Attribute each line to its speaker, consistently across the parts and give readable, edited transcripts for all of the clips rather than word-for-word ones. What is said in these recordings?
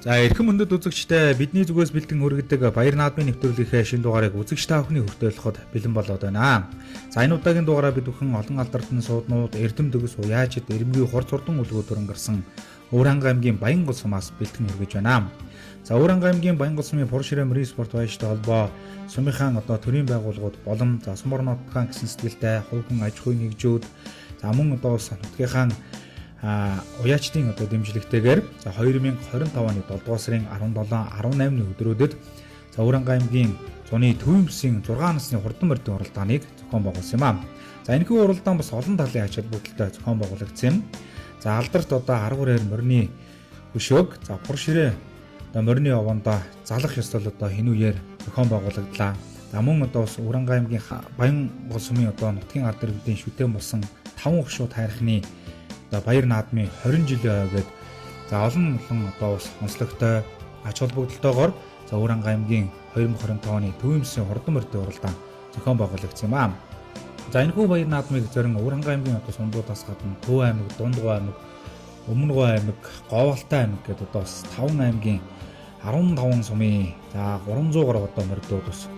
Speaker 1: За эрхэм өндөд үзэгчтэй бидний зүгээс бэлдэн хүргэдэг Баяр наадмын нэвтрүүлгийнхээ шинэ дугаарыг үзэгч та бүхний хүртээлэхэд бэлэн болоод байна. За энэ удаагийн дугаараа бид бүхэн олон алдартай сууднууд, эрдэм төгс, уяажид, эрэмгийн хурц хурдан үлгүүд төрөнгөрсөн Өвөрхангай аймгийн Баянгол сумаас бэлдэн хүргэж байна. За Өвөрхангай аймгийн Баянгол сумын Пурширэ Марийн спорт баяртай холбоо сумынхаа төрийн байгууллагууд болон за сум орнотхон гэсэн сэтгэлтэй хувийн аж ахуйн нэгжүүд за мөн нутгийнхаа уяачдын дэмжлэгтэйгээр за 2025 оны 7 дугаар сарын 17-18-ны өдрүүдэд за Өвөрхангай аймгийн зуны төвийн бүсийн 6 насны хурдан морьдын уралдааныг зохион байгуулсан юм аа. За энэхүү уралдаан бас олон талын ач холбогдолтой зохион байгуулагдсан. За алдарт аргуур морины хөшөөг за Пурширэ морины овондоо залах ёслол хинүүгээр зохион байгуулагдлаа. За мөн бас Өвөрхангай аймгийн Баянгол сумын нутгийн ард иргэдийн шүтэн болсон 5 хөшөө тайрхны Баяр наадмын 20 жилийн ойгээд за олон бас онцлогтой ач холбогдолтойгоор за Өвөрхангай аймгийн 2025 оны төвийн бүсийн хурдан морьдын уралдаан зохион байгуулагдсан юм аа. За энэхүү Баяр наадмыг зорин Өвөрхангай аймгийн сундуудаас гадна Төв аймаг, Дундгой аймаг, Өмнөгой аймаг, Говьалтай аймаг гэдэг бас 5 аймгийн 15 сумын за 300 гаруй морьдууд бас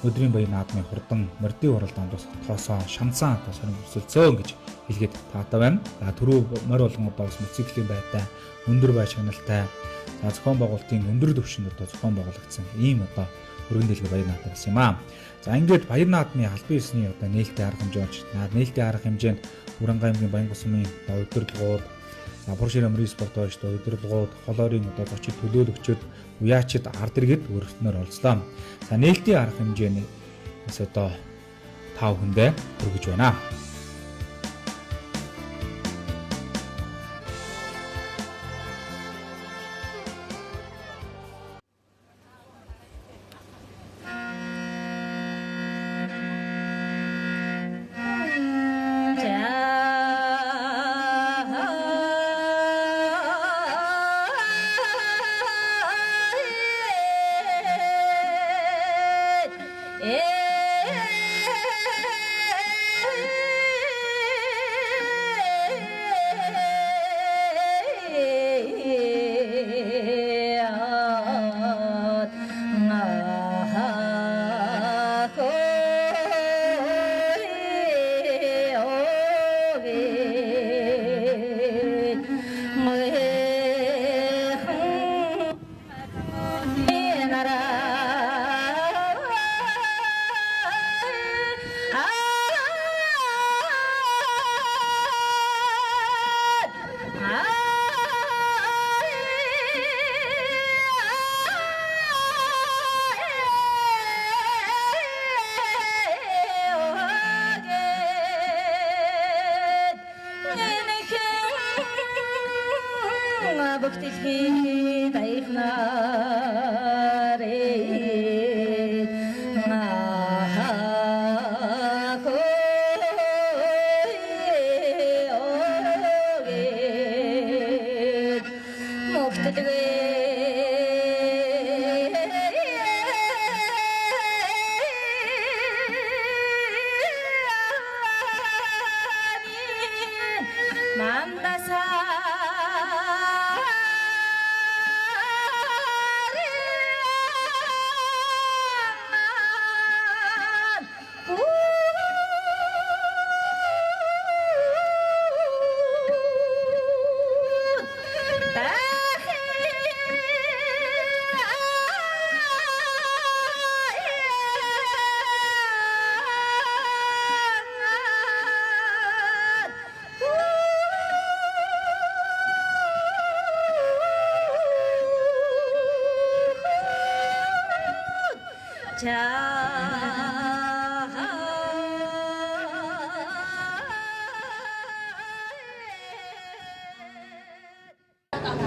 Speaker 1: өдрийн Баяр наадмын хурдан морьдын уралдаанд бас тоосоо шанцаа сонирхолцолцоо гэж хэлгээд таатай байна. За түрүү морь болгон бас мотоциклийн байтай, өндөр бай чагналтай, за зохион байгуулалтын өндөр түвшинд зохион байгуулагдсан ийм хөргөн дэлгэр Баяр наадам гэсэн юм аа. За ингээд Баяр наадмын албан ёсны нээлттэй арга хэмжээ нээлттэй арга хэмжээнд Өвөрхангай аймгийн Баянгол сумын удирдлагууд, за Пурширэ Марийн спорт баяртай удирдлагууд, холоорын зочид төлөөлөгчид, уяачид, ард иргэд өргөснөр олцлоо. За нээлтийн арга хэмжээнээс та бүхэндээ хүргэж байна.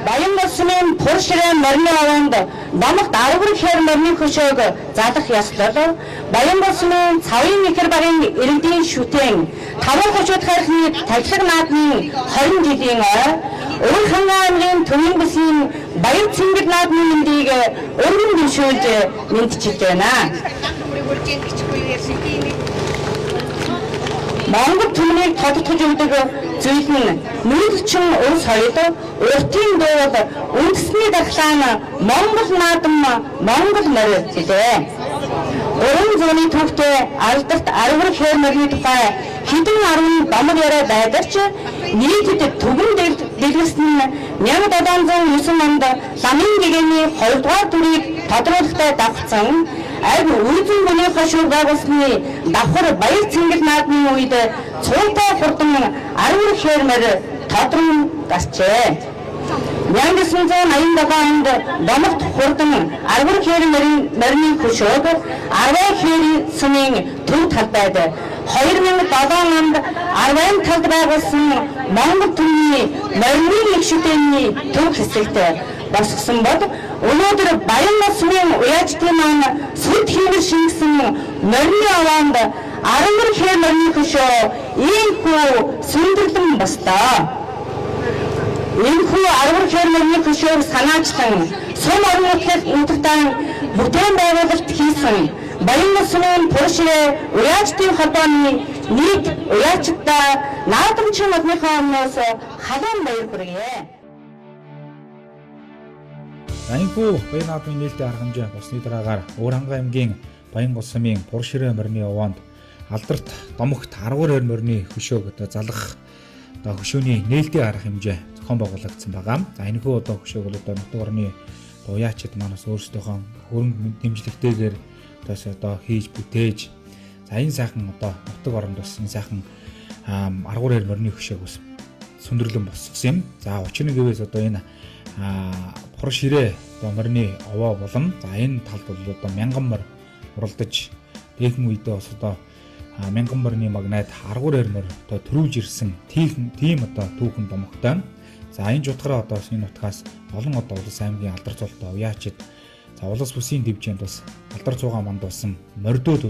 Speaker 2: Баянгол сумын Пурширэ морины овонд номогт аргуур морины хөшөөг залах ёслол Баянгол сумын цавын ихэр багийн иргэдийн шүтэн 5 хөшөөт хайрхны тахилга наадмын 20 жилийн Өвөрхангай аймгийн төвийн бүсийн Баяр цэнгэл наадмын мэндийг өргөн дэвшүүлж мэдчилж байна. Монгол түмнийг тодтогч өгдөг зүйл нь нүүдэлчин ур соёл, уртын дууд, үндэсний дархлаа нь Монгол наадам, Монгол морь гэдэг. Уран зууны төвтэй алдарт арвар хээрмэрийн тухай хэдэн арван бамар яриа байдаг ч нийтэд түгэн дэлгэсэн нь 1709 онд ламын гэгэний 2 дугаар дүрийг тодруулахтай давхцсан аг үрдэн бүний хашуур байгуулсны давхар баяр цэнгэл наадмын үед цуутай хурдан арвар хээрмэр тодрон гарчээ. 1987 онд Домогт хурдан арвар хээрмэрийн морины хөшөөг арвар хээрийн сумын төв талбайд 2007 онд арвайн талд байгуулсан Монгол түмний морины их шүтээний төв хэсэгт босгосон бод өнөөдөр Баянгол сумын уяачдын маань сүд хиймэр шингэсэн морины аваанд арвар хээрмэрийн хөшөө ийхүү сүндэрлэн бостоо. Энэхүү арвар хээрмэрийн хөшөөг санаачсан сум орон нутгийн интертан бүтээн байгуулалт хийсэн Баянгол сумын Пурширэ уяачдын холбооны нийт уяачдаа наадамчин модныхоо өмнөөс халуун баяр хүргэе.
Speaker 1: Энэхүү баяр наадмын нээлттэй арга хэмжээ босны дараагаар Өвөрхангай аймгийн Баянгол сумын Пурширэ морины овоонд алдарт Домогт арвар хээрмэрийн хөшөөг залгах хөшөөний нээлттэй арга хэмжээ зохион байгуулагдсан байгаа. За энэхүү хөшөөг бол нутаг орны уяачид манаас өөрсдийнхөө хөрөнгө дэмжлэгтэйгээр хийж бүтээж за энэ сайхан нутаг оронд бас энэ сайхан аргуур хээрмэрийн хөшөөг бас сүндэрлэн босгосон юм. За учир нь гэвээс энэ Пурширэ морины овоо болон за энэ талд бол мянган морь уралдаж дээхэн үедээ бас мянган морины магнайд аргуур хээрмэр төрүүлж ирсэн тийм түүхэн Домогтой. За энэ жутгараа энэ нутгаас олон улс аймгийн алдар цолтой уяачид за улс бүсийн дэвжээнд бас алдар цуугаан мандуулсан мордууд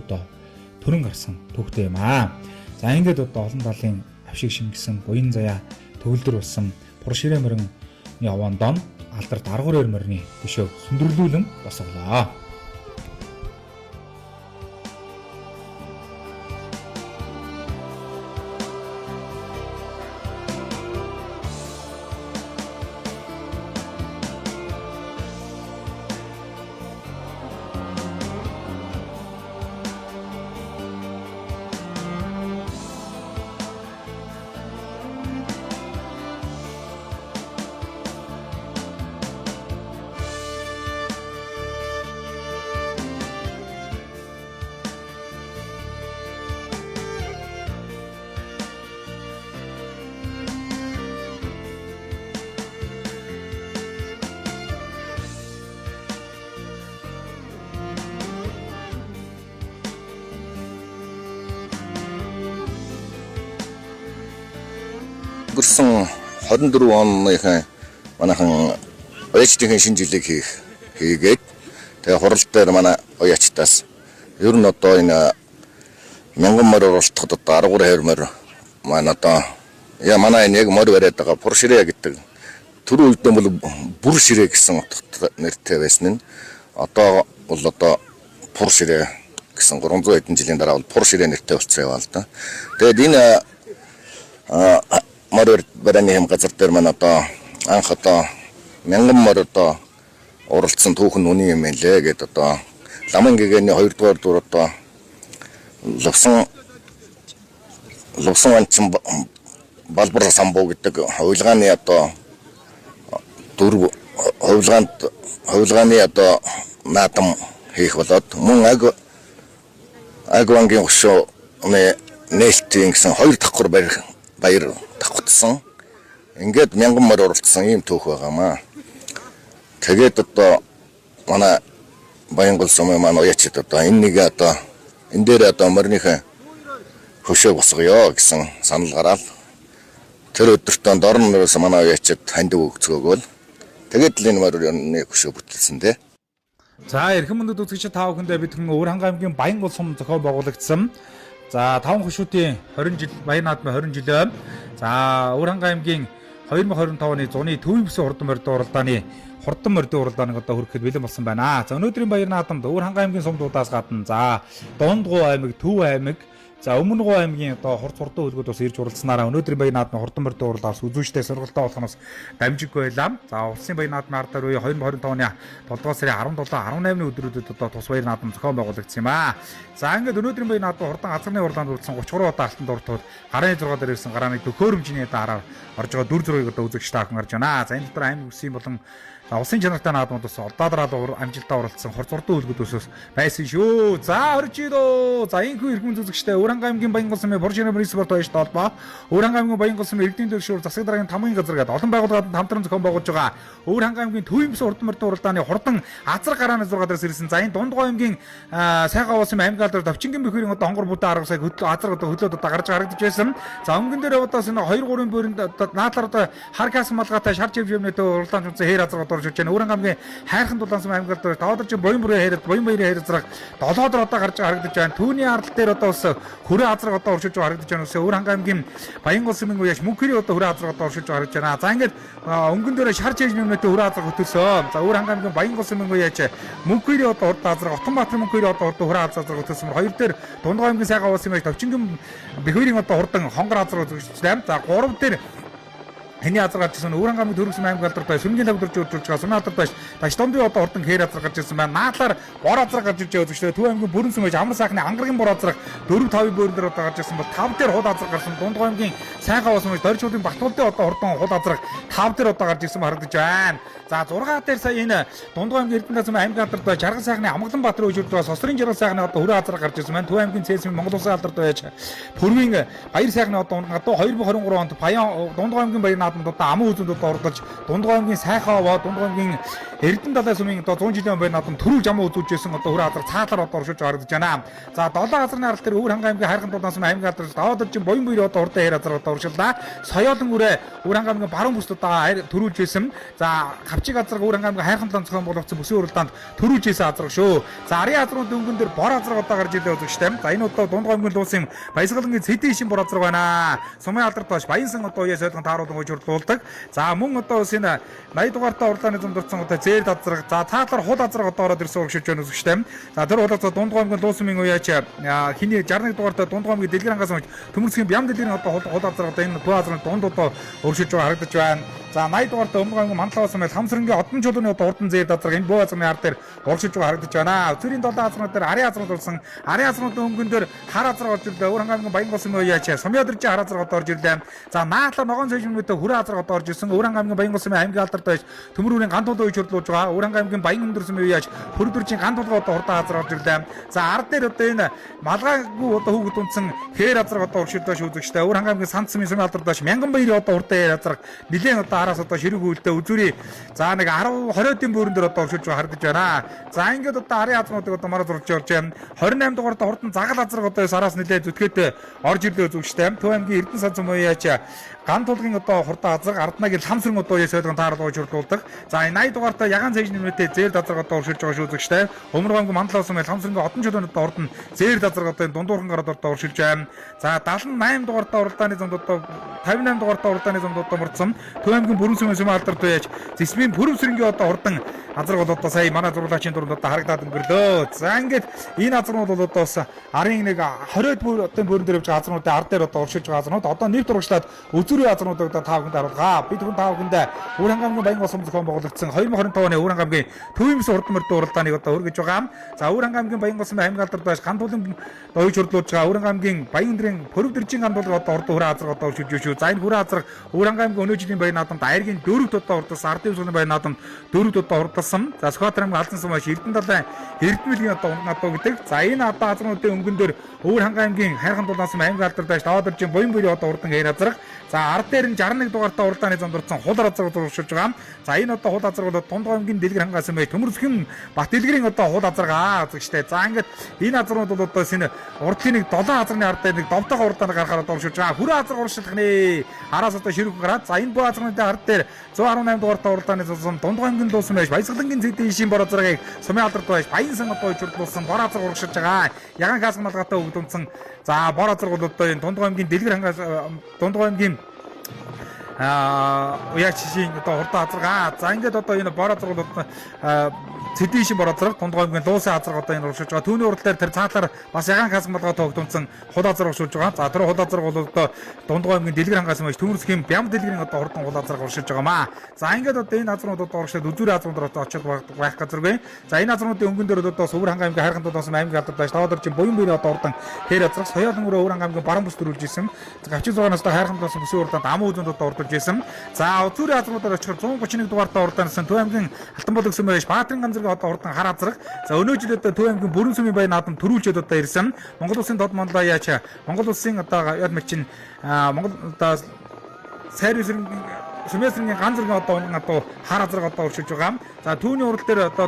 Speaker 1: төрөн гарсан түүхтэй юм аа. За ингээд олон талын авшиг шингэсэн буян заяа төвлөр болсон Пурширэ морины овоонд алдарт аргуур хээрмэрийн хөшөөг сүндэрлүүлэн босголоо.
Speaker 3: Өнгөрсөн 24 оныхан манайхан уяачдын шинэ жилийг хийгээд тэгээ хурал дээр манай уяачтаас ер нь энэ мянган морь уралтахад аргуур хээрмэр манай манай энэ яг морь бариад байгаа Пурширэ гэдэг тэр үед бол бүр ширээ гэсэн утгатай нэртэй байсан нь одоо бол Пурширэ гэсэн 300 хэдэн жилийн дараа бол Пурширэ нэртэй болчихсон яваа л да. Тэгээд энэ морь барааны хэм газар дээр маань анх мянган морь уралдсан түүхэн үний юм лээ гэдэг ламын гэгэний 2 дугаар дүр лувсан анчин балбар самбуу гэдэг хувилгааны дүр хувилгааны наадам хийх болоод мөн агвангийн хөшөө нээлтийн гэсэн 2 давхар баяр давхцсан. Ингээд мянган морь уралдсан ийм түүх байгаамаа. Тэгээд манай Баянгол сумын маань уяачид энэ нэг энэ дээр морьныхаа хөшөө босгоё гэсэн санал гараад тэр өдөртөө дорноос манай уяачид хандив өгцөөгөөл тэгээд л энэ морьны хөшөө бүтэлсэн дээ.
Speaker 1: За эрхэм мөндөд үзэгчид та бүхэндээ бидний Өвөрхангай аймгийн Баянгол сум зохион байгуулагдсан. За 5 хөшөөтийн 20 жил баяр наадмын 20 жилээ. За Өвөрхангай аймгийн 2025 оны зуны төвийн бүсийн хурдан морьд уралдааны хурдан мордын уралдааныг одоо хүрэхэд бэлэн болсон байна. За өнөөдрийн баяр наадамд Өвөр хангай аймгийн сумдуудаас гадна за Дундгуу аймаг, Төв аймаг, за Өмнө Гоо аймгийн одоо хурц хурдан хөлгүүд бас ирж уралдсанараа өнөөдрийн баяр наадмын хурдан мордын уралдаанаас үзүүштэй сонирхолтой болохоос дамжиггүй байлаа. За улсын баяр наадмын ардаар үе 2025 оны 7 сарын 17, 18-ны өдрүүдэд одоо тус баяр наадам зохион байгуулагдсан юм аа. За ингээд өнөөдрийн баяр наадмын хурдан азарны уралдаанд хүрсэн 33 удаа алтан дуртууд гарын 6 дээр ирсэн гарааны төхөөрөмжний дараар орж байгаа дүр зургийг одоо үзэгч та бүхэн харж байна. За энэ дотор аймаг үсгийн болон улсын чанартай наадмууд бас олдаадраад амжилтаа уралдсан хурц хурдан хөлгүүд өсөс байсан шүү. За орж идөө. За энэхүү иргэн зүзэгчтэй Өвөр хангай аймгийн Баянгол сумын Боршины спорт баярт холбоо Өвөр хангай аймгийн Баянгол сумын иргэдийн төлшөөр засаг даргын тамгын газар гэдэг олон байгууллагад хамтран зохион байгуулж байгаа Өвөр хангай аймгийн Төвийн бус урдан мордын уралдааны хурдан азар гарааны 6 дээрээс ирсэн. За энэ Дундгой аймгийн Сайхан уусын аймгаал дээр Давчингийн бөхөрийн одоо хонгор бүдэ арга сая азар одоо хөлөөд одоо гарч харагдаж байсан. За өнгөн дээр одоо энэ 2-3 бүрийн наадлаар одоо хар кас малгайтай шар живживнэтэй уралдаан үзсэн хэр азар одоо орж иж байна. Өвөр хангай аймгийн хайрхан дулаансан аймгаал дээр тавдарч боён бүрийн хайрад боён баярын хайр зэрэг 7 дор одоо гарч харагдаж байна. Түүний ардал дээр одоо бас хөрөө азар одоо оршиж харагдаж байна. Өвөр хангай аймгийн Баянгол сумын үеэс мөнхөрийн одоо хөрөө азар одоо оршиж харагдаж байна. За ингээд өнгөн дээр шар живживнэтэй хөрөө азар хөтөлсөн. За Өвөр хангай аймгийн Баянгол сумын үеэс мөнхөрийн одоо урд азар Отонбаатар мөнхөрийн одоо хөрөө азар хөтөлсөн. Хоёр дээр Дундгой аймгийн Сайхан уусын аймаг Давчингийн бөхөрийн одоо хурдан хонгор азар үзэгчтэй. За 3 дээр Хэний азар гарч ирсэн Өвөр хангай аймгийн Төрөсөн аймаг алдар байж сүмгийн тавдрж өдрж байгаа сумын алдар байж даш домдын одоо хурдан хээр азар гарч ирсэн байна. Наадлаар бор азар гарч ирж байгаа үзэгчтэй. Төв аймгийн Бүрэн сүм байж амар сайхны ангаргийн бор азар 4-5 бөөрөн дээр одоо гарч ирсэн бол 5 дээр хул азар гарсан. Дундгой аймгийн Сайхан уусан байж доржуулын Балтуулдын одоо хурдан хул азар 5 дээр одоо гарч ирсэн харагдаж байна. За 6 дээр сая энэ Дундгой аймгийн Эрдэнэ сумын аймаг алдарт байж Жаргал сайхны Амгалан Баатар өжөрд байгаа Сосрын Жаргал сайхны одоо хөрөө азар гарч ирсэн байна. Төв аймгийн Цэсмийн Монгол улсын алдарт байж Пүрвийн баяр сайхны одоо 2023 онд Баян Дундгой аймгийн баяр наадамд одоо аман үзэнд одоо ордож Дундгой аймгийн Сайхан аваа Дундгой аймгийн Эрдэнэ далай сумын одоо 100 жилийн баяр наадамд төрүүлж аман үзүүлжсэн одоо хөрөө азар цаалаар одоо оршиж харагдаж байна. За 7 газрын арал дээр Өвөр хангай аймгийн Хайрхан дулаансан аймаг алдарт даваад чинь боён баяр одоо урдаа хэр азар одоо оршиллаа. Соёолон үрэ Өвөр хангай аймгийн баруун бүст одоо төрүүлж байсан. За Хавчиг азар Өвөр хангай аймгийн Хайрхан дулаан зохион болгоцсон бүсийн уралдаанд төрүүлж байсан азар шүү. За арын азрын дөнгөн дээр бор азар одоо гарч ирлээ үзэгчтэй. За энэ удаа Дундгой аймгийн Луусын Баясгалангийн Цэдийн шин бор азар байна. Сумын алдарт баш Баянсан одоо яа соёлгон тааруулан хожигдуулдаг. За мөн одоо бас энэ 80 дугаартай уралдааны зөндөрцөн одоо зээл азраг за цаалаар хул азраг одоо ороод ирсэн урагшиж байна үзэгчтэй. За тэр бол одоо Дундгой аймгийн Луусмын уяач хиний 61 дугаартай Дундгой аймгийн Дэлгэр хангаас мөн төмөрсгийн Бям дэлгэрийн одоо хул азраг одоо энэ дуу азрын дунд одоо урагшиж байгаа харагдаж байна. За 80 дугаартай Өмнө аймгийн Манлаус мэл Хамсрангийн Одон чулууны одоо урдан зээл азраг энэ буу азрын ар дээр урагшиж байгаа харагдаж байна. Өцөрийн 7 азрууд дээр арын азрууд болсон. Арын азруудын өнгөн дээр хар азраг орж ирлээ. Өвөр хангай аймгийн Баянгол сумын уяач Сумья дэржи хар азраг одоо орж ирлээ. За наадлаа ногоон цэжмнүүдээ хүрээ азраг одоо орж ирсэн. Өвөр хангай аймгийн Баянгол сумын аймгийн алдарт байж төмөр үрийн ганц тулгын үеч хөрлөж байгаа. Өвөр хангай аймгийн Баян өндөр сумын уяач Хөрдөржийн ганц тулгын одоо хурдан азраг орж ирлээ. За ард дээр одоо энэ малгайгүй одоо хүүхэд унтсан хээр азраг одоо уршилдаа шүүзэгчтэй. Өвөр хангай аймгийн Сант сумын сумын алдарт байж Мянган баярын одоо хурдан хээр азраг нилээн одоо араас одоо ширэг үлдээ үзүүрий. За нэг 10 20-ын бөөрөн дээр одоо уршилж байгаа харагдаж байна. За ингээд одоо арын азруудыг одоо мараа зурж орж байна. 28 дугаартай хурдан загал азраг одоо сараас нилээ зүтгээд орж ирлээ үзэгчтэй. Төв аймгийн Эрдэнэ сан сумын уяач ган тулгын одоо хурдан азраг арднагийн Хамсрын одоо яа соёлгон тааруулж хурдуулдаг. За 80 дугаартай ягаан цэжний нэмэтэй зээл азраг одоо уршилж байгаа шүү үзэгчтэй. Өмнө аймгийн Манлаус мэл Хамсрын Одон чулууны одоо хурдан зээл азраг одоо энэ дундуурхан гараад одоо уршилж байна. За 78 дугаартай уралдааны замд одоо 58 дугаартай уралдааны замд одоо мурдсан. Төв аймгийн Бүрэн сумын сумын алдарт байж Зэсмийн Пүрэв сэрэнгийн одоо хурдан азраг бол одоо сая манай зурлагчийн дунд одоо харагдаад өнгөрлөө. За ингээд энэ азрууд бол одоо бас арын нэг 20-д бөөрөн дээр явж байгаа азруудын ард дээр одоо уршилж байгаа азрууд одоо нэвт урагшлаад үзүүрийн азруудыг одоо тав хүнд харуулгаа. Бид хүн тав хүндээ Өвөр хангай аймгийн Баянгол сум зохион байгуулагдсан 2025 оны Өвөр хангай аймгийн Төвийн бус урдан мордын уралдааныг одоо хүргэж байгаа. За Өвөр хангай аймгийн Баянгол сумын аймаг алдарт байж ган тулын доёж хөрлөж байгаа Өвөр хангай аймгийн Баян өндрийн Пүрэв дэржин ган тулыг одоо урд хөрөө азраг одоо уршилж шүү. За энэ хөрөө азраг Өвөр хангай аймгийн өнөө жилийн баяр наадамд айргийн 4-т одоо урдсан ардын сумын баяр наадамд 4-т одоо урдсан. За Сүхбаатар аймгийн Алдан сум маш Эрдэнэ далай Эрдэнэлийн одоо унгадуу гэдэг. За энэ одоо азруудын өнгөн дээр Өвөр хангай аймгийн Хайрхан дулаансан аймаг алдарт байж даваад ирж боён бүрийн одоо урдан хээр азраг. За ард дээр нь 61 дугаартай уралдааны зам дурдсан хул азраг уршилж байгаа. За энэ одоо хул азраг бол Дундгой аймгийн Дэлгэр хангаас мэй төмөрсгийн Бат дэлгэрийн одоо хул азраг үзэгчтэй. За ингээд энэ азрууд бол одоо энэ урдын нэг 7 азрын ард дээр нэг довтойгоо уралдааны гарахаар одоо уршилж байгаа. Хүрээ азраг уршилах нэ. Араас одоо ширүүг гараад за энэ буу азрын ард дээр 118 дугаартай уралдааны зам Дундгой аймгийн Луусан байж Баясгалангийн Цэдийн шин бор азрагыг сумын алдарт байж Баянсан одоо хурдлуулсан бор азраг уршилж байгаа. Ягаан газ малгайтай өгд унтсан. За бор азраг бол одоо энэ Дундгой аймгийн Дэлгэр хангаас Дундгой аймгийн уяачийн одоо хурдан азарга. За ингээд одоо энэ бор азаргууд цэдийн шин бор азарга Дундгой аймгийн Луусын азарга одоо энэ урагшилж байгаа. Түүний урал дээр тэр цаатлаар бас ягаан хасам болгоо тогтомсон хул азарга урагшилж байгаа. За тэр хул азарга бол одоо Дундгой аймгийн Дэлгэр хангаас мэж Төмөрс хэм Бям дэлгэрийн одоо хурдан хул азарга урагшилж байгаа маа. За ингээд одоо энэ азаргууд одоо урагшилж үзүүрийн азаргууд очиж байх газаргүй. За энэ азаргуудын өнгөн дээр одоо Сувар ханга аймгийн Хайрхан тулсан аймгийн алдартай таваад орчин буян биений одоо урдан тэр азарга соёолын өрөө Өвөр аймгийн баран бүс төрүүлж исэн. Гавчин 6 настай Хайрхан тулсан бүсийн урданд ам үзэнд одоо урдулж исэн. За үзүүрийн азаргуудаар очихоор 131 дугаартай урдаансан Төв аймгийн Алтан болог сүм байж Баатрин ганцэргийн одоо урдан хар азарга. За өнөө жилд одоо Төв аймгийн Бүрэн сүмийн баян наадам төрүүлжээд одоо ирсэн. Монгол улсын тод монлоо яач Монгол улсын одоо яд мэчин Монгол одоо сайр Сүмэсрийн ганц зэргийн одоо хар азарга одоо уршиж байгаа. За түүний урал дээр одоо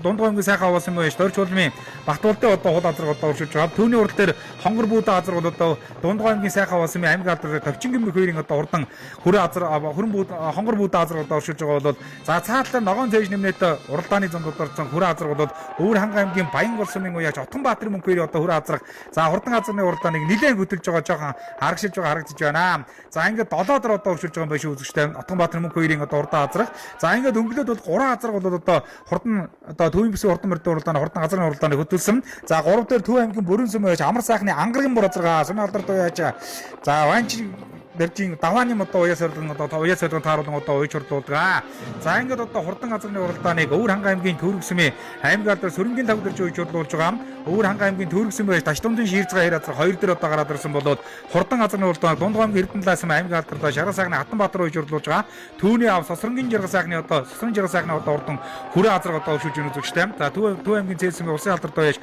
Speaker 1: Дундгой аймгийн сайхан аваас юм байж Дорч улмын Бахтуултын одоо хул азарга одоо уршиж байгаа. Түүний урал дээр Хонгор буудаа азарга одоо Дундгой аймгийн сайхан аваас юм аймгийн алдар Товчингэн хоёрын одоо урдан хүрээ азар хүрэн бууд Хонгор буудаа азарга одоо уршиж байгаа бол за цаатлаар ногоон цээж нэмнэт уралдааны зам дурдсан хүрээ азарга бол Өвөр ханга аймгийн Баянгол сумын уяач Отгонбаатарын мөнх хоёрын одоо хүрээ азарга за хурдан азарны уралдааныг нэлээд хөтөлж байгаа жоохон харагшилж байгаа харагдаж байна. За ингээд 7 дор одоо уршиж байгаа юм биш үзэгчтэй Отгонбаатарын мөнх хоёрын одоо урдан азарга. За ингээд өнгөлөд бол 3 азарга бол одоо хурдан одоо Төвийн бүсийн хурдан мөрдийн уралдааны хурдан азарын уралдааныг хөтөлсөн. За 3 дээр Төв аймгийн Бүрэн сүм байж Амар сайхны Ангаргийн бур азарга сүмийн алдарт уяач за Ванч Дэржин давааны одоо уяас орлон одоо уяас орлон тааруулан одоо уяж хурлуулдаг. За ингээд одоо хурдан азарны уралдааныг Өвөр ханга аймгийн Төрөг сүмийн аймгийн алдар Сөрөнгийн тав дэрж уяж хурлуулж байгаа. Өвөр ханга аймгийн Төрөг сүм байж Таштундын шиирцгаа хэр азар 2 дээр одоо гараад ирсэн болоод хурдан азарны уралдаан Дундгой аймгийн Эрдэнэ лайсан аймгийн алдартай Шаргал сайхны Хатанбаатар уяж хурлуулж байгаа. Түүний ав Сосронгийн Жаргал сайхны одоо Сосронгийн Жаргал сайхны одоо урдан хүрээ азарга одоо өшүүлж өгнө зүгчтэй. За Төв аймгийн Цэсэм улсын алдартай байж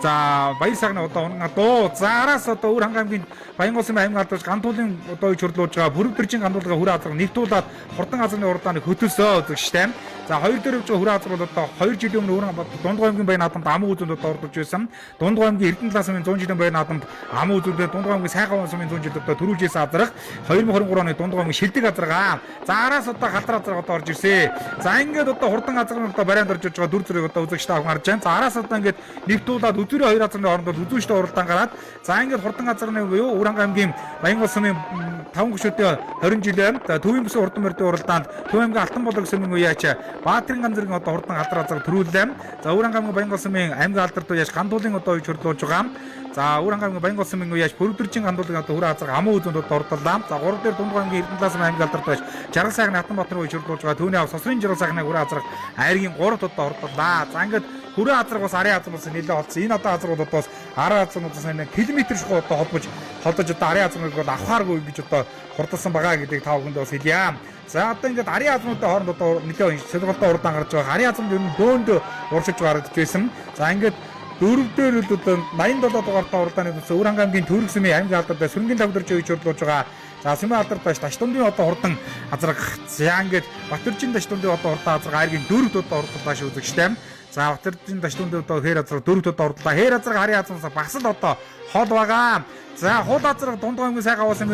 Speaker 1: за Баяр сайхны одоо дуу за араас одоо Өвөр ханга аймгийн Баянгол сүмийн аймгийн алдартай Гандуулын одоо уяж хурлуулж байгаа. Бүрдэржин гандуулга хүрээ азарга нэвтүүлээд хурдан азарны уралдааныг хөтөлсөө зүгчтэй. За 2 дээр явж байгаа хүрээ азар бол одоо 2 жилийн өмнө Дундгой аймгийн баян наадамд ам үзэнд одоо ордож байсан. Дундгой аймгийн Эрдэнэ талаас нь 100 жилийн баян наадамд ам үзүүдэд Дундгой аймгийн Сайхан сумын 100 жилд одоо төрүүлж ирсэн азарга 2023 оны Дундгой аймгийн Шилдэг азарга. За араас одоо Халдар азарга одоо орж ирсэн. За ингээд одоо хурдан азаргын одоо барайнд орж иж байгаа дүр зэрэг одоо үзэгчтэй авах харж байна. За араас одоо ингээд нэвтүүлээд үзүүрийн 2 азарны хоорондоо үзүүштэй уралдаан гараад за ингээд хурдан азарны юу Өвөр ханга аймгийн Баянгол сумын 5 гүшүүдийн 20 жилийн Төвийн бүсийн хурдан мөрдийн уралдаанд Төв аймгийн Алтан болог сүмийн уяач Баатрин ганцэргийн одоо хурдан Халдар азарга төрүүллээ. За Өвөр ханга аймгийн Баянгол сумын аймгийн алдарт уяач Гандуулын одоо уяж хурлуулж байгаа. За Өвөр ханга аймгийн Баянгол сумын уяач Бүрдэржин гандуулын одоо хүрээ азарга амуу үзэнд одоо ордоллоо. За 3 дээр Дундгой аймгийн Эрдэнэ талаас аймгийн алдарт уяач Жаргал сайхны Хатанбаатар уяж хурлуулж байгаа. Түүний ав Сосрын Жаргал сайхны хүрээ азарга айргийн 3-т одоо ордоллоо. За ингээд хүрээ азарга бас арын азар болсон нэлээд холцсон. Энэ одоо азаргууд одоо бас арын азарнуудаас километр шихуу одоо холбож одоо арын азарнууд бол авахааргүй гэж одоо хурдсан байгаа гэдгийг та бүхэнд бас хэлье. За одоо ингээд арын азарнуудын хооронд одоо нэлээд сонирхолтой уралдаан гарч байгаа. Арын азарнууд ер нь дөөнд уршиж гарч байсан. За ингээд 4 дээр л одоо 87 дугаартай уралдааны төсөө Өвөр ханга аймгийн Төрөг сүмийн аймгийн алдартай Сөрөнгийн тав дэрж уяж хурлуулж байгаа. За сүмийн алдартай Таштундын одоо хурдан азарга. За ингээд Батөржин Таштундын одоо хурдан азарга айргийн 4-т одоо уралдаа шүү үзэгчтэй. За Батөржин Таштундын одоо хээр азарга 4-т одоо уралдаа. Хээр азарга арын азарнаас бас л одоо хол байгаа. За хул азарга Дундгой аймгийн Сайхан аваас юм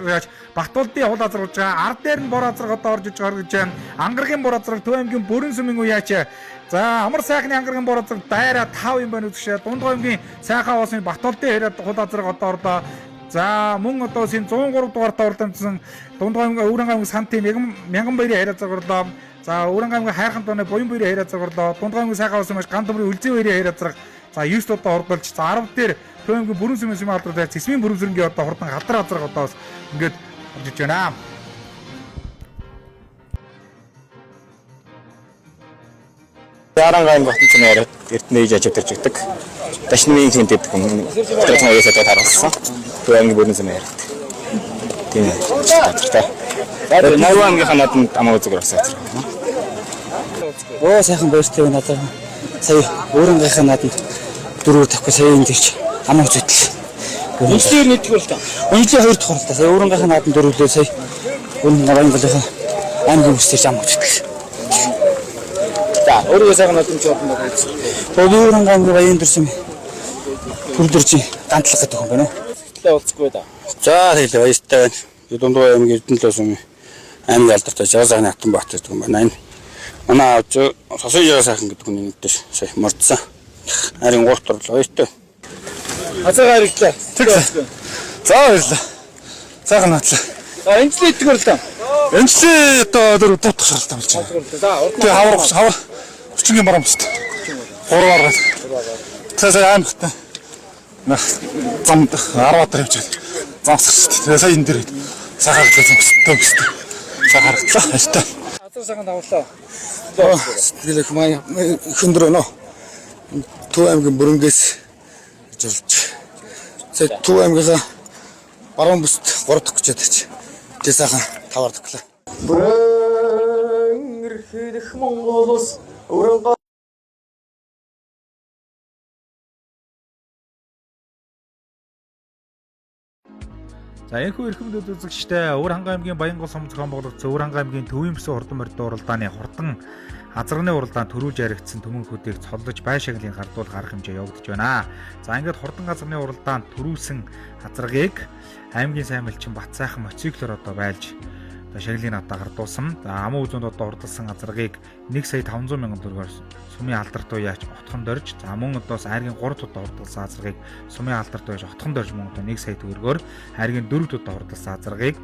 Speaker 1: яаж Бахтуултын хул азарга болж байгаа. Ард дээр нь бор азарга одоо орж иж байгаа гэж байна. Ангаргийн бор азарга Төв аймгийн Бүрэн сүмийн уяач за Амар сайхны Ангаргийн бор азарга дайраа 5 юм байна үзэгчээ. Дундгой аймгийн Сайхан аваас Бахтуултын хэрэг хул азарга одоо ордоо. За мөн одоо син 103 дугаартай урдамжсан Дундгой аймгийн Өвөр ханга аймгийн Сантын мянган баярын хэрэг азаргарлаа. За Өвөр ханга аймгийн Хайрхан тооны буян баярын хэрэг азаргарлаа. Дундгой аймгийн Сайхан аваас маш Ган төмрийн Үлзий баярын хэрэг азарга. За 9 одоо ордолж за 10 дээр Төв аймгийн Бүрэн сүмийн алдартай Цэсмийн Бүрэмсрэнгийн одоо хурдан Халдар азарга одоо бас ингээд орж иж байна.
Speaker 4: Ярангаан батн цэнээр Эрдэнэ ээж ажид төржигдэг. Дашнымын хинтэд хүн тэрхэн уясаад харуулсан. Төв аймгийн Бүрэн цэнээр. Тийм ээ. За Найван аймгийн ханаад амаа үзэг орсон.
Speaker 5: Оо сайхан баяртай байна надад. Сая өөрөнгөө ханаад дөрөв тавьхгүй сая энэ төрч амаа үзэтэл.
Speaker 4: Үнэхээр нэг төгөл та.
Speaker 5: Үнэхээр 2 дахь хурлаа. Сая өөрөнгөө ханаад дөрөвлөө сая өнө Баянголынхаа аймгийн бүсээр амаа үзэтэл.
Speaker 4: За өөрөөс сайхан надад ч бодсон байна.
Speaker 5: Өөрөнгөө аймгийн Баян төрсөн Бүрдэржин гантлах гэдэг юм байна уу?
Speaker 4: Тэглээ уулзахгүй да.
Speaker 5: За тэгэл баяртай байна. Дундгой аймгийн Эрдэнэ лөөсөн аймгийн алдартай Жаргал сайхны Хатанбаатар гэдэг юм байна. Манай аав Сосрын Жаргал сайхан гэдэг хүний нэгдэж сая мордсон. Харин 3 дурлаа баяртай.
Speaker 4: Хацаа хэрэглээ.
Speaker 5: За баярлаа. Сайхан натлаа.
Speaker 4: За энэ л итгэв л да.
Speaker 5: Энэчлээ одоо дөр утгах шаардлагатай болж байна. Тэгээ хавар хүчингийн барам шүү дээ. 3 гаргаад. Тэсээ аимхтай. Замд 10 өдөр явж байгаа. Замсах шүү дээ. Тэгээ сая энэ дээр сахар гэсэн өстэй. Сахар гаргалаа. Аштай.
Speaker 6: Азар цагаан давлаа.
Speaker 5: Сэтгэлэх май хөндрөө нөө. Төв аймгийн Бүрэнгэс гэж болж. За Төв аймгийнхаа баруун бүст 3 дахь гэж ядаж. Тэсэхэн 5 дахь гэлээ.
Speaker 6: Бүрэн эрхлэх Монголос өрөн
Speaker 1: За энэхүү эрхэмлүүд үзэгчтэй Өвөр хангай аймгийн Баянгол сум зохион байгуулагч Өвөр хангай аймгийн Төвийн Бүсийн хурдан морьтой уралдааны хурдан азарганы уралдаанд төрүүлж яригдсан төмөнхүүдийг цоллож бай шагналын гардуул гарах хэмжээ явагдаж байна. За ингээд хурдан азарганы уралдаанд төрүүлсэн азаргыг аймгийн сайн малчин Батсайхан мотоциклоор одоо байлж шагналын натаа гардуулсан. За амун үзүүнд одоо урдалсан азаргыг 1,500,000 төгрөгөөр сумын алдарт уяач отхон дорж, за мөн одоос айргийн 3 удаа урдалсан азаргыг сумын алдарт уяач отхон дорж мөн одоо 1 сая төгрөгөөр, айргийн 4 удаа урдалсан азаргыг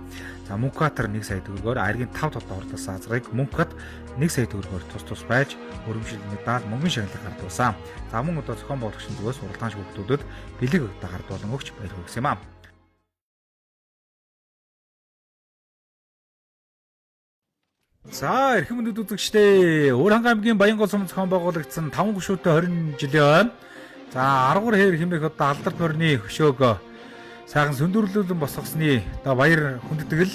Speaker 1: за Мөнхбаатар 1 сая төгрөгөөр, айргийн 5 удаа урдалсан азаргыг Мөнхбат 1 сая төгрөгөөр тус байж өргөмжлөл медаль мөнгөн шагналыг гардуулсан. За мөн одоо зохион байгуулагчийн зүгээс уралдаан шүүгтүүдэд бэлэг өгдөө гардуулан өгч баяр хүргэсэн юм аа. За эрхэм мэдүүд үзэгчдээ Өвөр хангай аймгийн Баянгол сум зохион байгуулагдсан 5 гүшүүтэй 20 жилийн за 10 хээр хэмээх одоо алдарт морины хөшөөг сайхан сүндөрлүүлэн босгосны одоо баяр хүндэтгэл.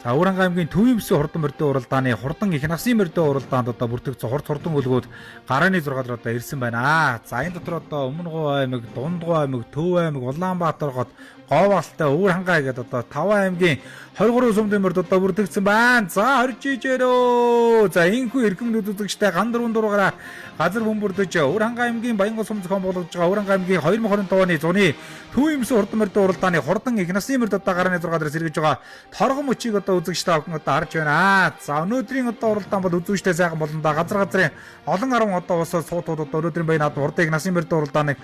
Speaker 1: За Өвөр хангай аймгийн Төвийн Бүсийн хурдан морьтой уралдааны хурдан их насын морьтой уралдаанд одоо бүртгэгдсэн хурдан хөлгүүд гарааны 6 дээр одоо ирсэн байна. За энэ дотор одоо Өмнөгов аймаг, Дундгов аймаг, Төв аймаг, Улаанбаатар хот, Говьалтай, Өвөр хангай гэдэг одоо 5 аймгийн 23 сумын морьд одоо бүртгэгдсэн байна. За хорж ижээрөө. За энэхүү эрхэм үзэгчтэй ган дөрвөн дургаараа газар бөмбөрдөж Өвөр хангай аймгийн Баянгол сум зохион байгуулагдж байгаа Өвөр хангай аймгийн 2025 оны зуны Төвийн Бүсийн хурдан морьтой уралдааны хурдан их насын морьд одоо гарааны 6 дээр сэргэж байгаа торгон мөчийг одоо үзэгчтэй авах одоо харж байна. За өнөөдрийн одоо уралдаан бол үзүүштэй сайхан болно да. Газрын олон арван одоо усаа суутууд одоо өнөөдрийн баян наад хурдан их насын морьтой уралдааныг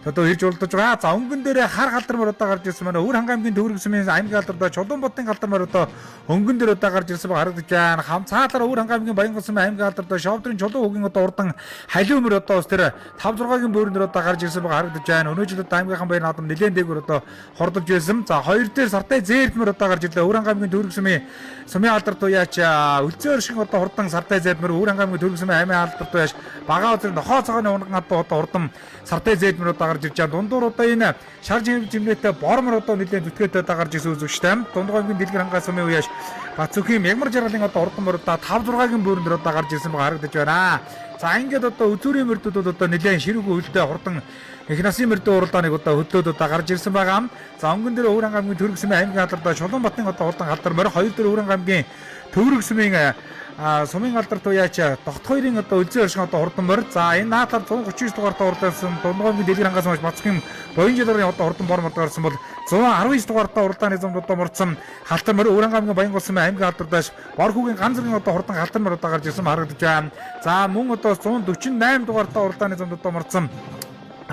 Speaker 1: одоо ирж уралдаж байгаа. За өнгөн дээр хар галдар морь одоо гарч ирсэн байна. Өвөр хангай аймгийн Төвөрг сумын аймгийн алдартай Чулуунбатын галдар морь одоо өнгөн дээр одоо гарч ирсэн харагдаж байна. Хамцаалаар Өвөр хангай аймгийн Баянгол сумын аймгийн алдартай Шовдрын Чулуун хөгийн одоо урдан халиу морь одоо ус тэр 5-6-гийн бөөрөн дээр одоо гарч ирсэн харагдаж байна. Өнөө жил одоо аймгийнхан баяр наадам нэлээд дээгүүр одоо хордолж байсан. За хоёр дээр сартай зээрд мөр одоо гарч ирлээ. Өвөр хангай аймгийн Төвөрг сумын алдарт уяач өлзөөр шиг одоо хурдан сартай зээрд мөр Өвөр хангай аймгийн Төвөрг сумын аймгийн алдарт уяач бага үзэр нохоо цагааны унган одоо хурдан сартай зээрд мөр одоо гарч ирж байгаа. Дундуур одоо энэ шар жимнэтэй бормор одоо нэлээд зүтгээтэй одоо гарч ирсэн үзэгчтэй. Дундгой аймгийн Дэлгэр хангай сумын уяач Бацүхийн Мягмар жаргалын одоо хурдан мөр одоо 5-6-гийн бөөрөн дээр одоо гарч ирсэн харагдаж байна. За ингээд одоо үзүүрийн мөрдүүд одоо нэлээд ширүүг үлдээ хурдан их насын морьтой уралдааныг одоо хөдлөөд одоо гарч ирсэн байгаа. За өнгөн дээр Өвөр хангай аймгийн Төвөрг сумын аймгийн алдартай Чулуунбатын одоо хурдан галдар морь, хоёр дээр Өвөр хангай аймгийн Төвөрг сумын сумын алдарт уяач Тогт хоёрын одоо өлзөө оршин одоо хурдан морь. За энэ наатаар 139 дугаартай уралдаасан Дундгой аймгийн Дэлгэр хангай сумын Бацүхийн Боён жилийн одоо хурдан бормор гарсан бол 119 дугаартай уралдааны зам одоо морцсон халтар морь Өвөр хангай аймгийн Баянгол сумын аймгийн алдартай Борхүүгийн ганцрын одоо хурдан халтар морь одоо гарч ирсэн харагдаж байна. За мөн одоо 148 дугаартай уралдааны зам одоо морцсон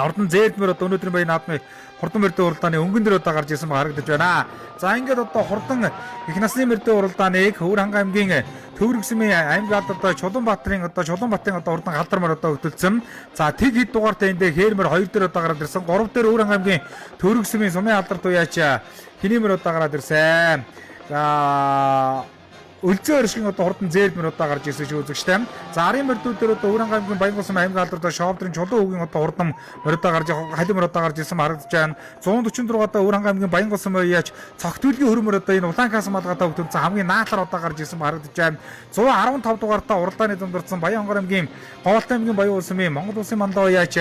Speaker 1: хурдан зээрд мөр одоо өнөөдрийн баян наадмын хурдан морьтой уралдааны өнгөн дээр одоо гарч ирсэн харагдаж байна. За ингээд одоо хурдан их насны морьтой уралдааныг Өвөр хангай аймгийн Төвөрг сумын аймгийн алдартай Чулуунбатын одоо хурдан галдар морь одоо хөтөлсөн. За тэг хэд дугаартай эндээ хээр морь 2 дээр одоо гараад ирсэн. 3 дээр Өвөр хангай аймгийн Төвөрг сумын сумын алдарт уяач хэний морь одоо гараад ирсэн. За өлзөө оршин одоо хурдан зээрд мөр одоо гарч ирсэн шүү үзэгчтэй. За арын морьдүүд дээр одоо Өвөр хангай аймгийн Баянгол сумын аймгийн алдартай Шовдрын Чулуун хөгийн одоо хурдан морь одоо гарч халиу морь одоо гарч ирсэн харагдаж байна. 146 одоо Өвөр хангай аймгийн Баянгол сумын уяач цогтүүлгийн хөрмөр одоо энэ Улаанкаас малгадаа хөтөлсөн хамгийн наатлаар одоо гарч ирсэн харагдаж байна. 115 дугаартай уралдааны зэмдэрсэн Баянгол аймгийн Говьалтай аймгийн Баян улсын Монгол улсын мандаа уяач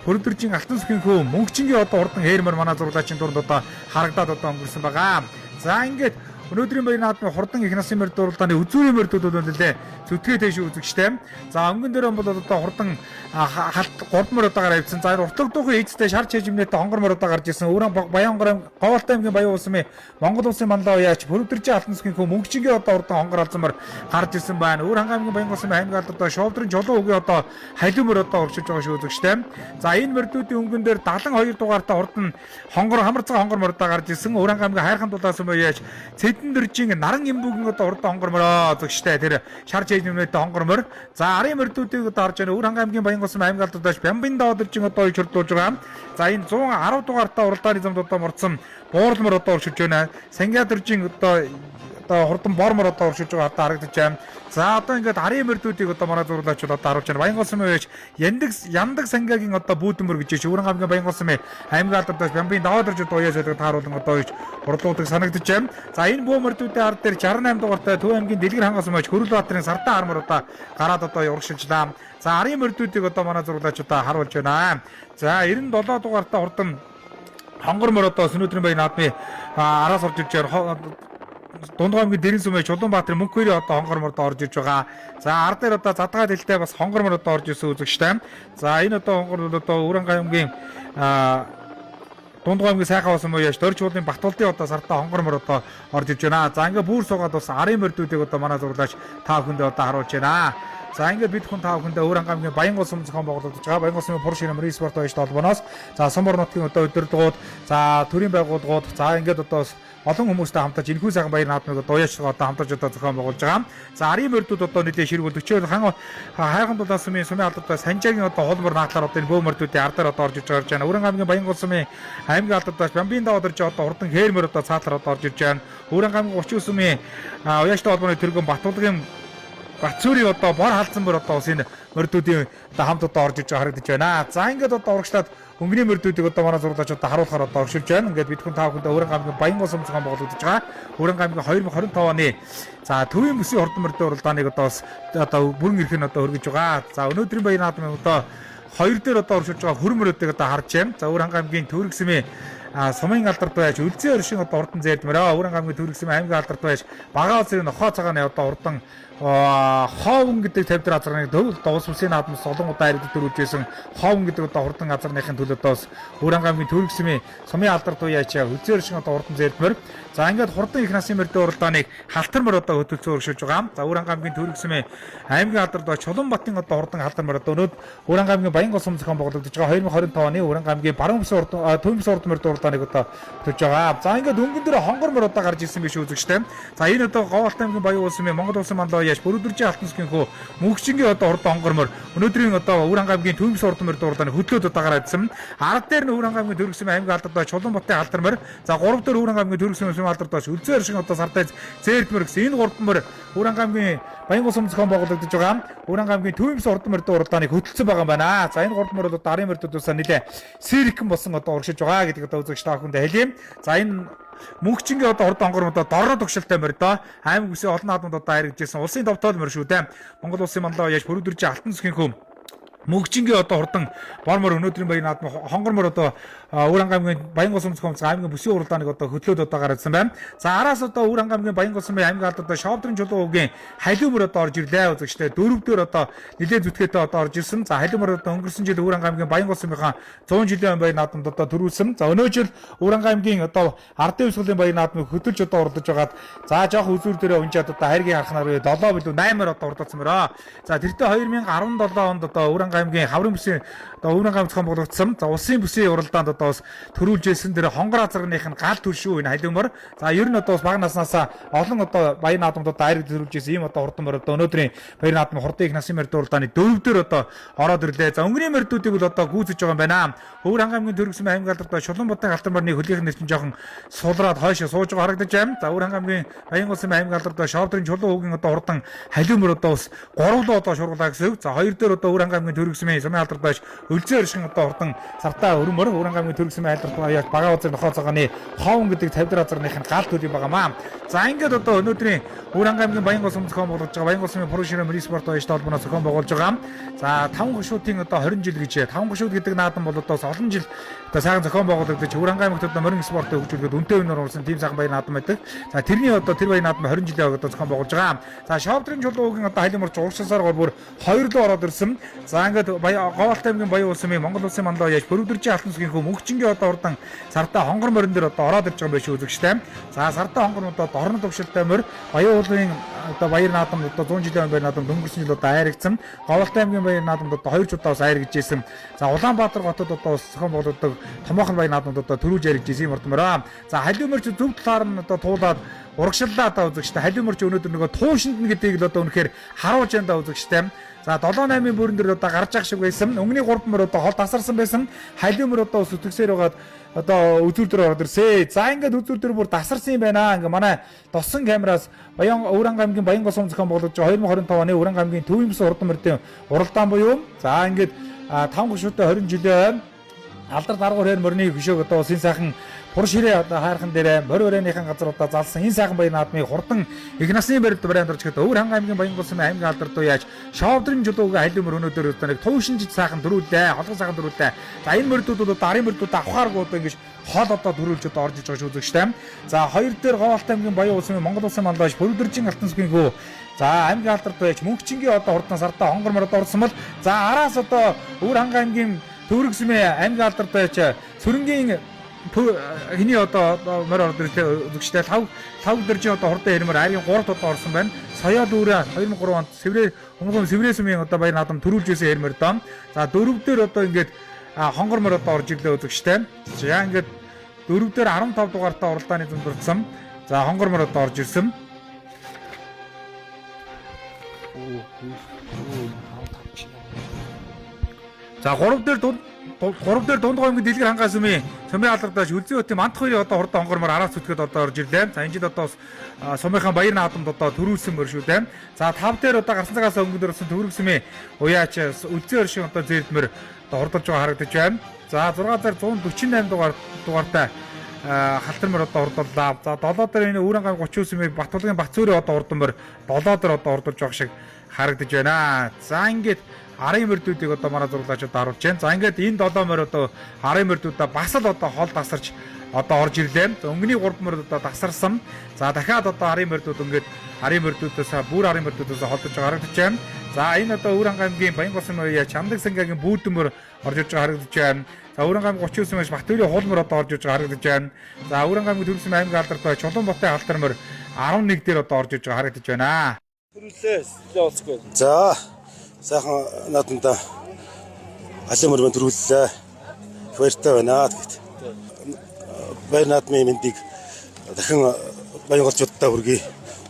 Speaker 1: Хөрөлдөржин Алтан сүхийн хөө мөнгөчингийн одоо хурдан хээрмөр манай зурлаачийн дунд одоо харагдаад одоо өнгөрсөн байгаа. За ингээд өнөөдрийн баяр наадмын хурдан их насын морьтой уралдааны үзүүрийн морьдүүд нэлээ зүтгээ тэш үзэгчтэй. За өнгөн дээр бол одоо хурдан голд морь одоо гараад ирсэн. За уртлагдуугийн эцтэй шар чижмнэтэй хонгор морь одоо гарч ирсэн. Өвөр Баянгол Говьалтай аймгийн Баян улсын Монгол улсын мандаа уяач Хөрөлдөржин Алтан сүхийн хөө мөнгөчингийн одоо хурдан хонгор алзан морь гарч ирсэн байна. Өвөр хангай аймгийн Баянгол улсын аймгийн алдартай Шовдрын Чулуун хөгийн одоо халиу морь одоо оршиж байгаа шүү үзэгчтэй. За энэ морьдүүдийн өнгөн дээр 72 дугаартай хурдан хонгор хамар цагаан хонгор морь одоо гарч ирсэн. Өвөр хангай аймгийн Хайрхан дулаан сумын уяач Эрдэнэ дөржийн наран имбүүгийн одоо урд хонгормороо зөвштэй тэр шар чэйнэмнэтэй хонгормор. За арын мөрдүүдийг одоо харж байна. Өвөр ханга аймгийн Баянгосом аймгаалтуудаас Бямбын даадэржин одоо хурдуулж байгаа. За энэ 110 дугаартай уралдааны замд одоо морцсон буурлмор одоо уршиж байна. Сангиа дөржийн одоо хурдан бормор одоо уршиж байгаа одоо харагдаж байна. За одоо ингээд арын мөрдүүдийг одоо манай зурлаачуд одоо харуулж байна. Баянгосом өвч яндаг сангиагийн одоо бүүдмөр гэж Өвөр ханга Баянгосом аймгаалтуудаас Бямбын даадэржид уяаж байдаг тааруулан одоо өвч урдлуудаг санагдаж байна. За энэ буу мөрдүүдийн ард дээр 68 дугаартай Төв аймгийн Дэлгэр хангас мөч Хөрөлбаатарын Сартаа армор одоо гараад одоо урагшилжлаа. За арын мөрдүүдийг одоо манай зурлаач одоо харуулж байна. За 97 дугаартай хурдан хонгормор одоо Сүнөдрийн Баян наадмын араас орж иж байгаа Дундгой аймгийн Дэрэн сүмээ Чулуунбаатарын Мөнхбөрийн одоо хонгорморд орж иж байгаа. За ар дээр одоо задгаа дэлтэй бас хонгорморд орж исэн үзэгчтэй. За энэ одоо хонгор одоо Өвөр ханга аймгийн Дундгой аймгийн сайхан басан муу яаш Дорж уулын Батболдын одоо Сартаа хонгормор одоо орж иж байна. За ингээ бүр суугаад бас арын мөрдүүдийг одоо манай зурлаач та бүхэндээ одоо харуулж байна. За ингээд бид хүн та бүхэндээ Өвөр ханга аймгийн Баянгосом зохион байгуулагдаж байгаа Баянгосмын Пуршийн мөрийн спорт баяж толгоноос за Сумбар нутгийн одоо өдөрлөгүүд за төрийн байгууллагууд за ингээд одоо олон хүмүүстэй хамтарч энэхүү сайхан баяр наадмыг одоо уяачгаа одоо хамтарч одоо зохион байгуулж байгаа. За арын мөрдүүд одоо нийлээ ширгүүл 40 хайхан дулаан сумын алдартай Санжаагийн одоо холбор наадлаар одоо энэ бөө мөрдүүдийн ардаар одоо орж иж байгаа юм. Өвөр ханга аймгийн Баянгосмын аймгийн алдартай Бямбын даадэрж одоо хурдан хээрмөр одоо цаатлаар одоо орж иж байна. Өвөр ханга аймгийн 39 сумын уяачтай холбооны тэргүүн Батболгийн Батцүрийн одоо бор халдсан мөр одоо энэ мөрдүүдийн одоо хамт одоо орж иж харагдаж байна. За ингээд одоо урагшлаад өнгөний мөрдүүдийг одоо манай зурлаач одоо харуулахаар одоо оршилж байна. Ингээд бид хүн та бүхэнд Өвөр ханга аймгийн Баянгосом зохион байгуулагдаж байгаа. Өвөр ханга аймгийн 2025 оны за төвийн бүсийн хурдан мөрдөө уралдааныг одоо бүрэн эрх нь одоо хөргөж байгаа. За өнөөдрийн баяр наадмын одоо хоёр дээр одоо оршилж байгаа хөрмөрүүдийг одоо харж байна. За Өвөр ханга аймгийн Төрөксмийн сумын алдарт байж үлзий оршин одоо урдан зээрдмэрээ Өвөр ханга аймгийн Төрөксмийн аймгийн алдарт байж Багаал зэрэг нохоо цагааны одоо урдан хоовн гэдэг тавьдар азарныг одоо улс улсын наадмаас олон удаа иргэд төрүүлжсэн хоовн гэдэг одоо хурдан азарныхын төлөөд бас Өвөр ханга аймгийн Төрөксмийн сумын алдарт уяач үлзий оршин одоо урдан зээрдмэр за ингээд хурдан их насны мөрдөө уралдааныг халтармар одоо хөтөлцөө өргөжж байгаа. За Өвөр ханга аймгийн Төрөксмийн аймгийн алдарт байж Чулуунбатын одоо хурдан халтармар одоо өнөөдөр Өвөр ханга аймгийн Баянгосом зохион байгуулагдаж байгаа 2025 оны Өвөр ханга аймгийн Баруун бүсийн төвийн бүсийн хурдан мөрдөө уралдааныг одоо хөтөлж байгаа. За ингээд өнгөн дээр хонгормор одоо гарч ирсэн биш үзэгчтэй. За энэ одоо Говьалтай аймгийн Баян улсын Монгол улсын мандал яаш Бүрүдэржийн алтансгийн мөнхчингийн одоо хурдан хонгормор өнөөдрийн одоо Өвөр ханга аймгийн төвийн бүсийн хурдан мөрдөө уралдааныг хөтлөөд одоо гараад ирсэн. Ард дээр нь Өвөр ханга аймгийн Төрөксмийн аймгийн алдарт байж Чулуунбатын халтармар. За 3 дээр Өвөр ханга аймгийн Төрөксмийн сумын алдарт байж үлзий оршин одоо Сартай зээрдмэр гэсэн энэ хурдан мөр Өвөр ханга аймгийн Баянгосом зохион байгуулагдаж байгаа. Өвөр ханга аймгийн төвийн бүсийн хурдан мөрдөө уралдааныг хөтөлсөн байгаа юм байна. За энэ хурдан мөр бол арын мөрдүүдээс нэлээ сэрхэн болсон одоо урагшиж байгаа гэдэг одоо үзэгч та бүхэндээ хэлье. За энэ мөнхчингийн одоо хурдан хонгор одоо дорно төгшөлтэй мөрдөө аймаг бүсийн олон наадмад одоо харигдчихсэн улсын товтоол мөр шүү дээ. Монгол улсын мандал яаж Бүрүдэржийн алтан сүхийн хөв мөнхчингийн одоо хурдан бормор өнөөдрийн баяр наадам хонгормор одоо Өвөр ханга аймгийн Баянгосом зохион аймгийн бүсийн уралдааныг одоо хөтлөөд одоо гаргасан байна. За араас одоо Өвөр ханга аймгийн Баянгосмын аймгийн алдарт Шовдрын Чулуугийн халиумөр одоо орж ирлээ үзэгчтэй дөрөвдөр одоо нэлээд зүтгээтэй одоо орж ирсэн. За халиумөр одоо өнгөрсөн жил Өвөр ханга аймгийн Баянгосмынхаа 100 жилийн баяр наадамд одоо төрүүлсэн. За өнөө жил Өвөр ханга аймгийн одоо ардын өвсгөлийн баяр наадмыг хөтөлж одоо урдж байгаад за жоох үзүүр дээрээ унжаад одоо хайргийн анхнаар 7 билүү 8-аар одоо урдсан мөрөө. За тэртээ 2017 онд одоо Өвөр ханга аймгийн хаврын бүсийн одоо Өвөр ханга зохион байгуулагдсан. За улсын бүсийн уралдаанд одоо бас төрүүлжсэн дээр хонгор азарных нь гал төршөө энэ халиумор. За ер нь одоо бас бага наснаас олон одоо баяр наадамдууд айраг төрүүлжсэн ийм одоо хурдан мөр одоо өнөөдрийн баяр наадам хурдан их насны мөрдөө уралдааны дөрөвдөр одоо ороод ирлээ. За өнгөний мөрдүүдийг бол одоо гүйцэж байгаа юм байна. Өвөр ханга аймгийн Төрөксмийн аймгийн алдарт Чулуунбатын халтармарны хөлийнх нь жоохон суулраад хойшоо сууж байгаа харагдаж байна. За Өвөр ханга аймгийн Баянгосмын аймгийн алдарт Шовдрын Чулуугийн одоо хурдан халиумор одоо бас гурван одоо шургуулаа гэсэн үг. За хоёр дээр одоо Өвөр ханга аймгийн Төрөксмийн сумын алдарт байж үлзий оршин одоо хурдан Сартаа өрмөр Өвөр ханга аймгийн Төрөксмийн айлдарт баяа Багаал зэрэг нохоо цагааны хоовн гэдэг тавьдар азарных нь гал төл юм байгаамаа. За ингээд одоо өнөөдрийн Өвөр ханга аймгийн Баянгосом зохион байгуулж байгаа Баянгосмын Пуршийн мөрийн спорт баяж толгоноос зохион байгуулж байгаа. За 5 гушуудын одоо 20 жил гэж 5 гушууд гэдэг наадам бол одоо олон жил одоо сайхан зохион байгуулагдаж Өвөр ханга аймагт одоо мөрийн спортыг хөгжүүлээд үнэтэй үнээр урсан тийм сайхан баяр наадам байдаг. За тэрний одоо тэр баяр наадам 20 жилийн одоо зохион байгуулж байгаа. За Шовдрын Чулуугийн одоо халиуморч урагшсаар бүр 2 руу ороод ирсэн. За ингээд Говьалтай аймгийн Баян улс мэй Монгол улсын мандаа яаж Бөрөвдөржин алтан сүгийн хөө мөнхчингийн одоо урдан сартаа хонгор морин дээр одоо ороод ирж байгаа юм биш үзэгчтэй. За сартаа хонгорнуудаа дорно төвшөлтэй морь Баян уулын одоо баяр наадам одоо 100 жилийн баяр наадам дөнгөрсөн жил одоо айрагдсан. Говьалтай аймгийн баяр наадамд одоо 2 удаа бас айрагджсэн. За Улаанбаатар хотод одоо зохион байгуулагддаг томоохон баяр наадамд одоо төрүүлж айрагджсэн юм ордмороо. За халиу морьч зөв талаар нь одоо туулаад урагшлалаа одоо үзэгчтэй. Халиу морьч өнөөдөр нөгөө туушинд нь гэдгийг л одоо үнэхээр харуулж байна да үзэгчтэй. За 7-8-ын бүрэн дээр одоо гарч ах шиг байсан. Өнгөний 3 мөр одоо хол тасарсан байсан. Халиу мөр одоо сүтгсээр байгаад одоо үзүүр дээр ороод ирсэ. За ингээд үзүүр дээр бүр тасарсан юм байна. Ингээ манай Досон камераас Баян Өвранг аймгийн Баян гол сум зохион байгуулж 2025 оны Өвранг аймгийн Төвийн бүс урдан мөрдийн уралдаан буюу за ингээд 5 гишүүтэй 20 жилийн алдар даргуур хэр мөрний хөшөөг одоо улсын сайхан Пур ширээ одоо хайрхан дээрээ морь өрөөнийхэн газруудаа залсан энэ сайхан баяр наадмыг хурдан их насны барилд барайнд орж ихэд Өвөр ханга аймгийн Баян гол сумын аймгийн алдар дуу яаж шовдрын жолоогийн халиу мөр өнөөдөр одоо нэг туушинж сайхан дөрүүлээ холгон сайхан дөрүүлээ. За энэ мөрдүүд одоо арын мөрдүүд авахааргүй одоо ингэж хол одоо дөрүүлж одоо орж иж байгаа шүү үзэгчтэй. За хоёр дээр Говьалтай аймгийн Баян улс сумын Монгол улсын мандаж Бөрөвдөржин алтан сүгийн хөө за аймгийн алдар дуу яаж мөнхчингийн одоо хурдан сартаа хонгор морд орсон бол за араас одоо Өвөр ханга аймгийн Төвөрг сумын аймгийн алдар дуу яаж сөрөнгийн хиний одоо морь орд ирлээ үзэгчтэй 5 дэржин одоо хурдан хэрмэр арийн 3 удаа орсон байна. Соёо дүүрээ 2003 онд Сэврээ сумын одоо баяр наадам төрүүлж ирсэн хэрмэр доо. За дөрөв дээр одоо ингээд хонгор морь одоо орж ирлээ үзэгчтэй. За ингээд дөрөв дээр 15 дугаартай уралдааны зам дурдсан. За хонгор морь одоо орж ирсэн. За 3 дээр дундгой аймгийн Дэлгэр хангаас сумын алдардааш Үлзий хотын Мандах хоёрын одоо хурдан хонгормоор араас зүтгэд одоо орж ирлээ. За энэ жил одоо сумынхаа баяр наадамд одоо төрүүлсэн мөр шүү дээ. За 5 дээр одоо гарсан цагаас өнгөдөр болсон Төвөрг сумын уяач Үлзий оршин одоо зээлдмэр одоо хурдалж байгаа харагдаж байна. За 6 дээр 148 дугаартай халтар мөр одоо хурдаллаа. За 7 дээр энэ Өвөр ханга 30 сумын Батбулгын Бацөөрийн одоо хурдан мөр 7 дээр одоо хурдалж байгаа шиг харагдаж байна. За ингээд арын мөрдүүдийг одоо манай зурлаач одоо харуулж байна. За ингээд энэ 7 морь одоо арын мөрдүүдээ бас л одоо хол тасарч одоо орж ирлээ. Өнгөний 3 морь одоо тасарсан. За дахиад одоо арын мөрдүүд ингээд арын мөрдүүдээс бүр арын мөрдүүдээс холдож байгаа харагдаж байна. За энэ одоо Өвөр ханга аймгийн Баян гол сумын уяа Чамдаг сангагийн Бүүдэн морь орж иж байгаа харагдаж байна. За Өвөр ханга аймгийн 30 сумын Бат Төврийн хул морь одоо орж иж байгаа харагдаж байна. За Өвөр ханга аймгийн Төвөрг сумын аймгийн алдартай Чулуунбатын халтар морь 11 дээр одоо орж иж байгаа харагдаж байна.
Speaker 5: За сайхан наадамда халиу мөр төрүүллээ. Их баяртай байна гэт. Баяр наадмын мэндийг дахин баян голчуудтай хүргэе.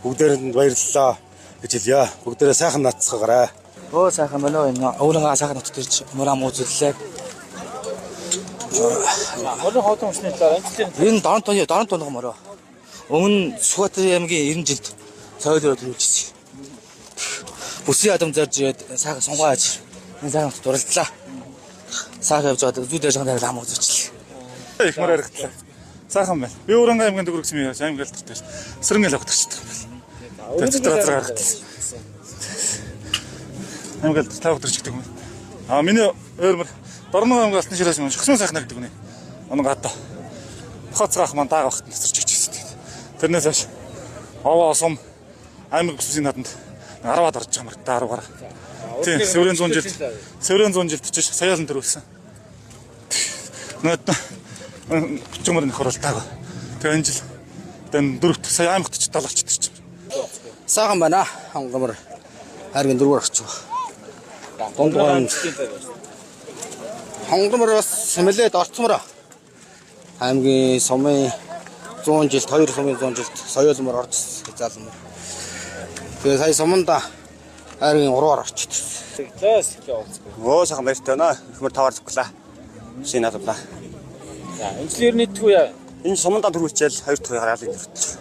Speaker 5: Бүгдээрэнд баярлалаа гэж хэлье. Бүгдээрээ сайхан наацгаарай.
Speaker 6: Оо сайхан байна уу? Өвөрнгаа сайхан нутагт ирж мурам үзүүллээ. Морин хотын усны талаар энэ дорн тоног мороо. Өмнө Сүхбаатарын аймгийн 90 жилд соёлоор төрүүлжсэн. Бүсийн адам зарж ирээд сайхан сунгааж энэ сайхан дурлалаа. Сайхан явж байгаа зүйдэж байгаа лам үзүүлчихлээ.
Speaker 7: Их мөр харагдлаа. Сайхан байна. Би Өвөр ханга аймгийн Төвөрг сумын аймгийн алдартай сэрэнгээл авагдчихдаг юм байна. Тэгээд цэцэр харагдсан. Аймгийн алдартай авагдчихдаг юм. Миний өөрмөр Дорногов аймгийн алтан ширээс юм шгсмэн сайхан гэдэг үнэ. Оног одоо хоцгаах маань даага багт насарч ирчихсэн. Тэрнээс хойш овоо сум аймаг бүсийн наданд 10-аад орж байгаа мөр 10 гараа. Тийм Сэврийн 100 жилд чиж саяалан төрүүлсэн. Нөт чумар нөхөрлөлтөө. Тэгээ энэ жил тэн дөрөвт сая аймагт ч 70 ч төрч.
Speaker 5: Сайхан байна. Хонгомор харин дөрвөр орч байгаа. Дундгой хонгомор бас сэмэлээд орцмор. Аймгийн сумын 100 жилд 2 сумын 100 жилд соёолмор орж залмор. Тэгээ сая суманда харин 3-аар орчсон. Оо сайхан баяртай байна. Ихмэр 5-аар зүглээ. Шинэ наадамлаа.
Speaker 6: За энэ жил нийтгүй яа.
Speaker 5: Энэ суманда төрүүлчихэл 2 дахь гараалыг төрүүлчих.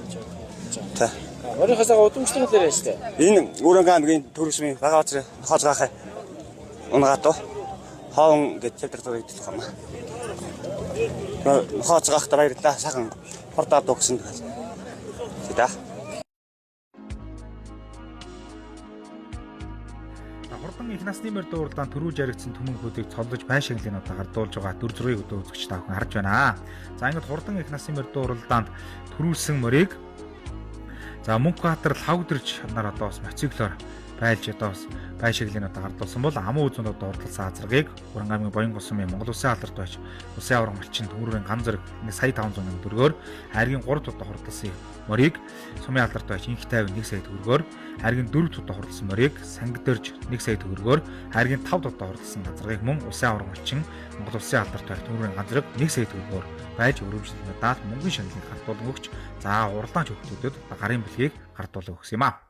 Speaker 5: Тэ.
Speaker 6: Морийнхаас удамшлаг л яриа штэ.
Speaker 5: Энэ Өвөр ханга аймгийн Төвөрг сумын Багаазрын хоолгаах унгато хаан гэж чавдар зураг идэх юм. Хоолгаахта баярлалаа. Сайхан хурдаа дугсан гал. Тэ.
Speaker 1: Хурдан их насны морь дууралдаанд төрүүлж яригдсан түмэнхүүдийг цолдож байшинглын одоо хардуулж байгаа дүр зургийг одоо үзэгч та бүхэн харж байна. За ингээд хурдан их насны морь дууралдаанд төрүүлсэн морийг за Мөнхбаатар Лавгдэрж нар одоо бас мотоциклоор байлж одоо бас бай шиглэлийн одоо гардуулсан бол амын үзэнд одоо урдалсан азаргыг Хуран аймгийн Боён Гусмын Монгол Улсын алдарт байж Улсын авраг малчин төвөрийн ган зэрэг 1 сая 500 мянган төгрөгөөр хайргийн 3 удаа хурдалсан морийг сумын алдарт байж инх 50 1 сая төгрөгөөр хайргийн 4 удаа хурдалсан морийг сангидэрж 1 сая төгрөгөөр хайргийн 5 удаа хурдалсан газрыг мөн Улсын авраг малчин Монгол Улсын алдарт байж төвөрийн ган зэрэг 1 сая төгрөгөөр байж өрөмжлөлтөд даат мөнгөний шагналыг гартуулан өгч за уралдаан хөвгтүүдэд гарын бэлгийг гартуулан өгсөн юм а.